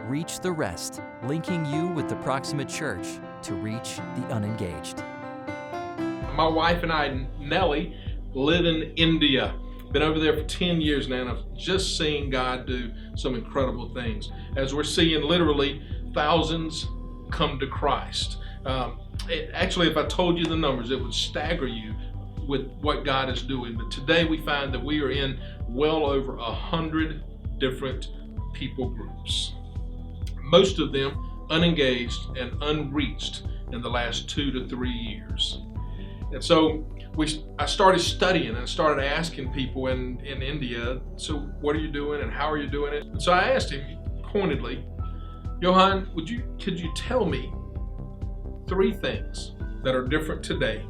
Reach the Rest, linking you with the Proximate Church to reach the unengaged. My wife and I, Nellie, live in India. Been over there for 10 years now, and I've just seen God do some incredible things. As we're seeing literally thousands come to Christ. Actually, if I told you the numbers, it would stagger you with what God is doing. But today we find that we are in well over 100 different people groups. Most of them unengaged and unreached in the last 2 to 3 years. And so I started studying and I started asking people in India, so what are you doing and how are you doing it? And so I asked him pointedly, Johan, could you tell me 3 things that are different today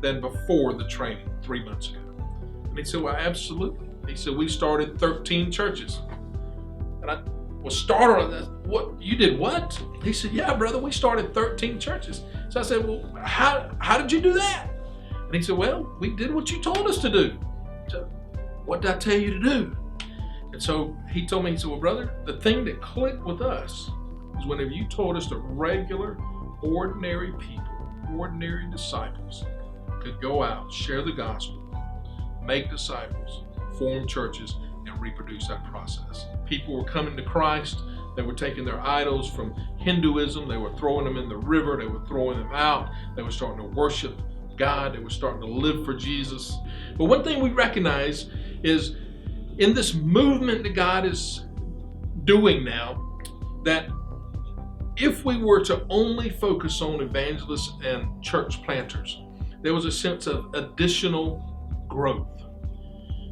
than before the training 3 months ago? And he said, well, absolutely. He said, we started 13 churches. And I was startled. What, you did what? He said, yeah, brother, we started 13 churches. So I said, well, how did you do that? And he said, well, we did what you told us to do. So what did I tell you to do? And so he told me, he said, well, brother, the thing that clicked with us is whenever you told us that regular, ordinary people, ordinary disciples could go out, share the gospel, make disciples, form churches, and reproduce that process. People were coming to Christ. They were taking their idols from Hinduism. They were throwing them in the river. They were throwing them out. They were starting to worship God. They were starting to live for Jesus. But one thing we recognize is in this movement that God is doing now, that if we were to only focus on evangelists and church planters, there was a sense of additional growth.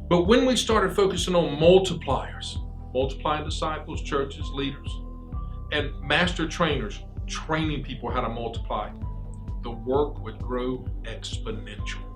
But when we started focusing on multipliers, multiplying disciples, churches, leaders, and master trainers, training people how to multiply, the work would grow exponentially.